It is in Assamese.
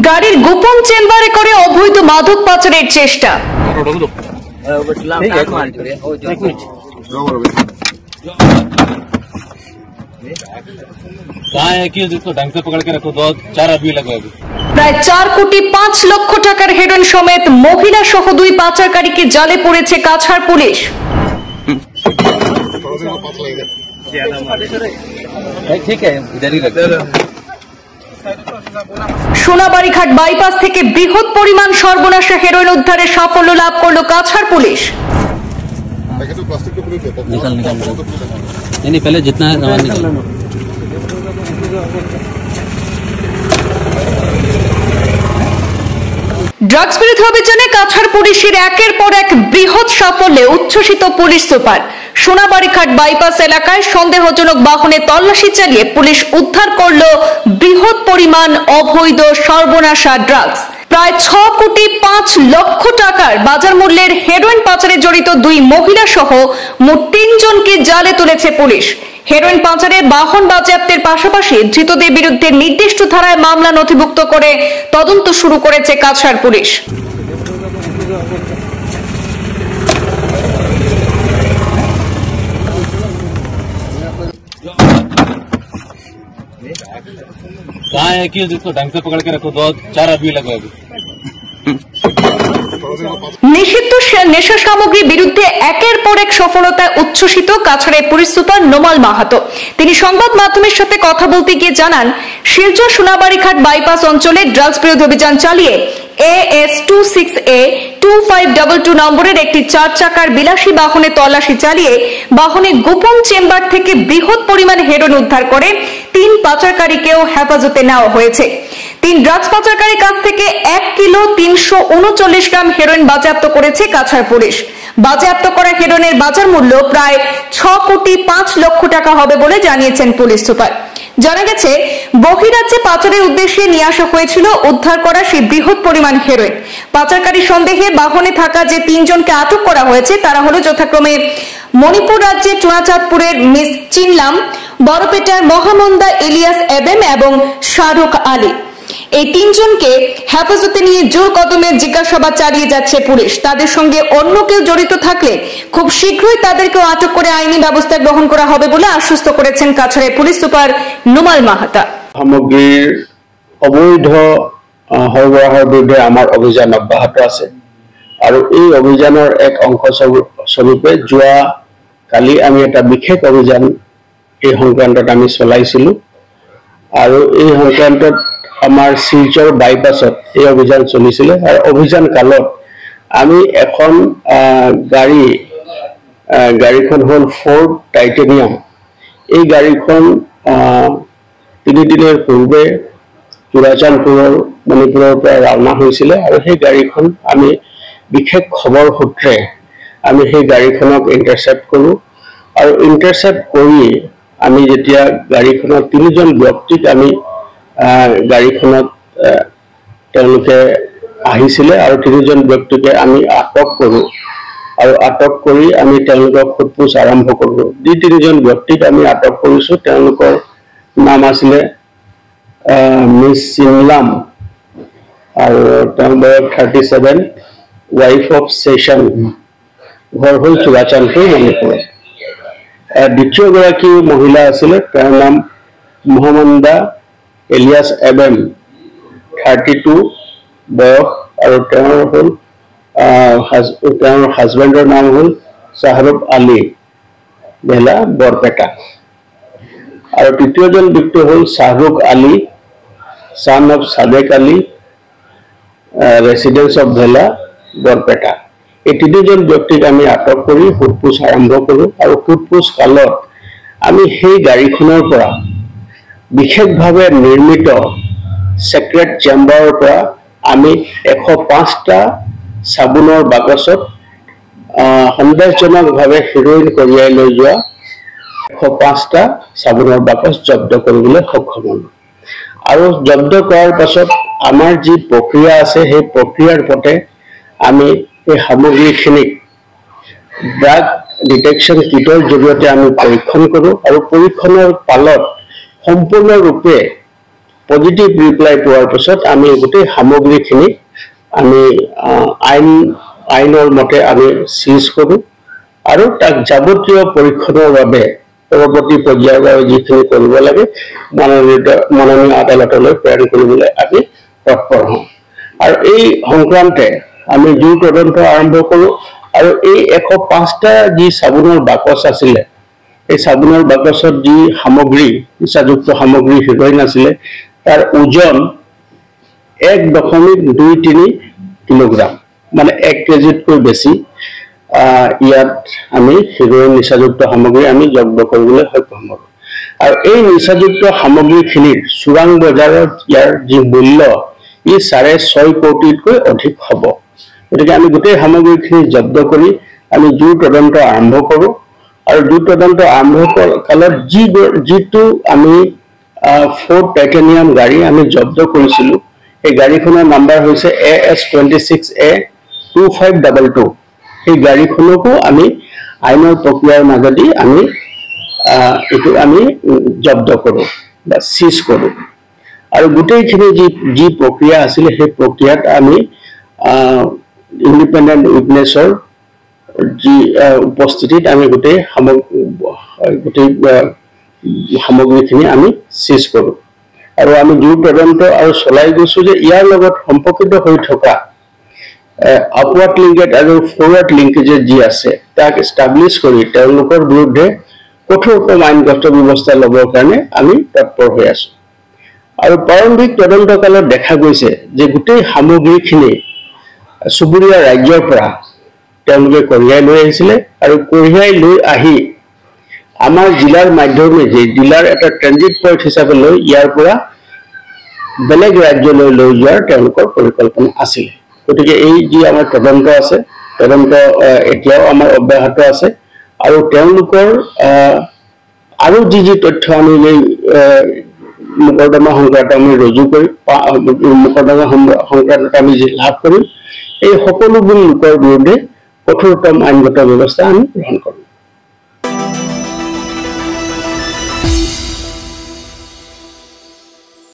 গাড়ির গোপন চেম্বারে করে অবৈধ মাদক পাচারের চেষ্টা। প্রায় 4 কোটি 5 লক্ষ টাকার হেরোইন সমেত মহিলা সহ 2 পাচারকারীকে জালে পড়েছে কাছাড় পুলিশ। সোনাবাড়িঘাট বাইপাস থেকে বৃহৎ পরিমাণ সর্বনাশা হেরোইন উদ্ধারে সাফল্য লাভ করল কাছাড় পুলিশ। ড্রাগস বিরোধী অভিযানে কাছাড় পুলিশের একের পর এক বৃহৎ সাফল্যে উচ্ছ্বসিত পুলিশ সুপার। সোনাবাড়িঘাট বাইপাস এলাকায় সন্দেহজনক বাহনে তল্লাশি চালিয়ে পুলিশ উদ্ধার করল বৃহৎ পরিমাণ অবৈধ সর্বনাশা ড্রাগস। প্রায় 6 কোটি 5 লক্ষ টাকার বাজার মূল্যের হেরোইন পাচারে জড়িত 2 মহিলা সহ মোট 3 জনকে জালে তুলেছে পুলিশ। হেরোইন পাচারে বাহন বাজেয়াপ্তের পাশাপাশি ধৃতদের বিরুদ্ধে নির্দিষ্ট ধারায় মামলা নথিভুক্ত করে তদন্ত শুরু করেছে কাছাড় পুলিশ। कहाँ है कि जिसको ढंग से पकड़ के रखो, 2-4 आदमी लगे अभी। নিষিদ্ধ নেশা সামগ্রীর বিরুদ্ধে একের পর এক সফলতায় উচ্ছ্বসিত কাছাড়ের পুলিশ সুপার নোমাল মাহাতো। তিনি সংবাদ মাধ্যমের সাথে কথা বলতে গিয়ে জানান, শিলচর সোনাবাড়িঘাট বাইপাস অঞ্চলে ড্রাগস বিরোধী অভিযান চালিয়ে AS26A 2522 নম্বরের একটি 4 চাকার বিলাসী বাহনে তল্লাশি চালিয়ে বাহনে গোপন চেম্বার থেকে বৃহৎ পরিমাণ হেরোইন উদ্ধার করে 3 পাচারকারীকেও হেফাজতে নেওয়া হয়েছে। 3 ড্রাগস পাচারকারীর কাছ থেকে 1 কিলো 339 গ্রাম হেরোইন বাজেয়াপ্ত করেছে কাছাড় পুলিশ। বাজেয়াপ্ত করা হেরোইনের বাজার মূল্য প্রায় 6 কোটি 5 লক্ষ টাকা হবে বলে জানিয়েছেন পুলিশ সুপার। জানা গেছে, বহিরাজ্যে পাচারের উদ্দেশ্যে নিয়ে আসা হয়েছিল উদ্ধার করা সেই বৃহৎ পরিমাণ হেরোইন। পাচারকারী সন্দেহে বাহনে থাকা যে 3 জনকে আটক করা হয়েছে তারা হলো যথাক্রমে মণিপুর রাজ্যের চুনাচাঁদপুরের মিস চিনলাম, বড়পেটার মহামন্দা ইলিয়াস এবেম এবং শাহরুখ আলী। এই 3 জনকে হেফাজতে নিয়ে জোর কদমে জিজ্ঞাসাবাদ চালিয়ে যাচ্ছে পুলিশ। তাদের সঙ্গে অন্য কেউ জড়িত থাকলে খুব শীঘ্রই তাদেরকেও আটক করে আইনি ব্যবস্থা গ্রহণ করা হবে বলে আশ্বস্ত করেছেন কাছাড়ের পুলিশ সুপার নোমাল মাহাতা। সামগ্রীর অবৈধ সৰবৰাহৰ বিৰুদ্ধে আমাৰ অভিযান অব্যাহত আছে আৰু এই অভিযানৰ এক অংশ স্বৰূপে যোৱা কালি আমি এটা বিশেষ অভিযান এই সংক্ৰান্তত আমি চলাইছিলো আৰু এই সংক্ৰান্তত আমাৰ শিলচৰ বাইপাছত এই অভিযান চলিছিলে আৰু অভিযান কালত আমি এখন গাড়ীখন হ'ল ফৰ্ড টাইটেনিয়াম। এই গাড়ীখন 3 দিনৰ পূৰ্বে চুৰাচাঁদপুৰৰ মণিপুৰৰ পৰা ৰাওনা হৈছিলে আৰু সেই গাড়ীখন আমি বিশেষ খবৰ সূত্ৰে আমি সেই গাড়ীখনক ইণ্টাৰচেপ্ট কৰোঁ আৰু ইণ্টাৰচেপ্ট কৰি আমি যেতিয়া গাড়ীখনৰ 3 জন ব্যক্তিক আমি গাড়ীখনত তেওঁলোকে আহিছিলে আৰু 3 জন ব্যক্তিকে আমি আটক কৰোঁ আৰু আটক কৰি আমি তেওঁলোকক সোধপোছ আৰম্ভ কৰোঁ। যি 3 জন ব্যক্তিক আমি আটক কৰিছোঁ তেওঁলোকৰ নাম আছিলে মিছ চিনলাম আৰু তেওঁৰ বয়স 37, ৱাইফ অফ সেশন, ঘৰ হ'ল চুৰাচাঁদপুৰ মণিপুৰত। দ্বিতীয়গৰাকী মহিলা আছিলে, তেওঁৰ নাম মহামন্দা ইলিয়াছ এবেম, 32 বয়স আৰু তেওঁৰ হাজবেণ্ডৰ নাম হ'ল শাহৰুখ আলী, ভেলা বৰপেটা। আৰু তৃতীয়জন ব্যক্তি হ'ল Shahrukh Ali, son of Sadek Ali, residence of ভেলা বৰপেটা। এই 3 জন ব্যক্তিক আমি আটক কৰি সোধপোছ আৰম্ভ কৰোঁ আৰু সোধপোছ কালত আমি সেই গাড়ীখনৰ পৰা বিশেষভাৱে নিৰ্মিত ছেক্ৰেট চেম্বাৰৰ পৰা আমি 105টা চাবোনৰ বাকচত সন্দেহজনকভাৱে হেৰ'ইন কঢ়িয়াই লৈ যোৱা 105টা চাবোনৰ বাকচ জব্দ কৰিবলৈ সক্ষম হ'লোঁ। আৰু জব্দ কৰাৰ পাছত আমাৰ যি প্ৰক্ৰিয়া আছে সেই প্ৰক্ৰিয়াৰ পথে আমি এই সামগ্ৰীখিনিক ড্ৰাগ ডিটেকশ্যন কিটৰ জৰিয়তে আমি পৰীক্ষণ কৰোঁ আৰু পৰীক্ষণৰ পালত সম্পূৰ্ণৰূপে পজিটিভ ৰিপ্লাই পোৱাৰ পিছত আমি গোটেই সামগ্ৰীখিনি আমি আইনৰ মতে আমি সিজ কৰোঁ আৰু তাক যাৱতীয় পৰীক্ষণৰ বাবে পৰৱৰ্তী পৰ্যায়ৰ বাবে যিখিনি কৰিব লাগে মাননীয় আদালতলৈ প্ৰেৰণ কৰিবলৈ আমি তৎপৰ হওঁ আৰু এই সংক্ৰান্তে আমি জোৰ তদন্ত আৰম্ভ কৰোঁ আৰু এই 105টা যি চাবোনৰ বাকচ আছিলে এই চাবোনৰ বাকচত যি সামগ্ৰী নিচাযুক্ত সামগ্ৰী হেৰোইন আছিলে তাৰ ওজন 1.23 কিলোগ্ৰাম মানে 1 কেজিতকৈ বেছি ইয়াত আমি হেৰোইন নিচাযুক্ত সামগ্ৰী আমি জব্দ কৰিবলৈ সক্ষম হলোঁ আৰু এই নিচাযুক্ত সামগ্ৰীখিনিৰ চোৰাং বজাৰত ইয়াৰ যি মূল্য ই 6.5 কোটিতকৈ অধিক হ'ব গতিকে আমি গোটেই সামগ্ৰীখিনি জব্দ কৰি আমি জোৰ তদন্ত আৰম্ভ কৰোঁ আৰু জোৰ তদন্ত আৰম্ভ কালত যিটো আমি ফ'ৰ্ড টাইটেনিয়াম গাড়ী আমি জব্দ কৰিছিলোঁ এই গাড়ীখনৰ নাম্বাৰ হৈছে AS26A2522 এই গাড়ীখনকো আমি আইনৰ প্ৰক্ৰিয়াৰ মাজেদি আমি এইটো আমি জব্দ কৰোঁ বা সিজ কৰোঁ আৰু গোটেইখিনি যি প্ৰক্ৰিয়া আছিলে সেই প্ৰক্ৰিয়াত আমি ইণ্ডিপেণ্ডেণ্ট উইটনেছৰ যি উপস্থিতিত আমি গোটেই সামগ্ৰীখিনি আমি সিজ কৰোঁ আৰু আমি জোৰ তদন্ত আৰু চলাই গৈছোঁ যে ইয়াৰ লগত সম্পৰ্কিত হৈ থকা আপৱাৰ্ড লিংকেজ আৰু ফৰৱাৰ্ড লিংকেজেছ যি আছে তাক এষ্টাব্লিছ কৰি তেওঁলোকৰ বিৰুদ্ধে কঠোৰতম আইনগত ব্যৱস্থা ল'বৰ কাৰণে আমি তৎপৰ হৈ আছোঁ আৰু প্ৰাৰম্ভিক তদন্তকালত দেখা গৈছে যে গোটেই সামগ্ৰীখিনি চুবুৰীয়া ৰাজ্যৰ পৰা তেওঁলোকে কঢ়িয়াই লৈ আহিছিলে আৰু কঢ়িয়াই লৈ আহি আমাৰ জিলাৰ মাধ্যমেৰে জিলাৰ এটা ট্ৰেনজিট পইণ্ট হিচাপে লৈ ইয়াৰ পৰা বেলেগ ৰাজ্যলৈ লৈ যোৱাৰ তেওঁলোকৰ পৰিকল্পনা আছিলে গতিকে এই যি আমাৰ তদন্ত আছে তদন্ত এতিয়াও আমাৰ অব্যাহত আছে আৰু তেওঁলোকৰ আৰু যি তথ্য আমি মোকৰ্দমা সংক্ৰান্ত আমি ৰুজু কৰি মোকৰ্দমা সংক্ৰান্তত আমি যি লাভ কৰিম এই সকলোবোৰ লোকৰ বিৰুদ্ধে কঠোৰতম আইনগত ব্যৱস্থা আমি গ্ৰহণ কৰোঁ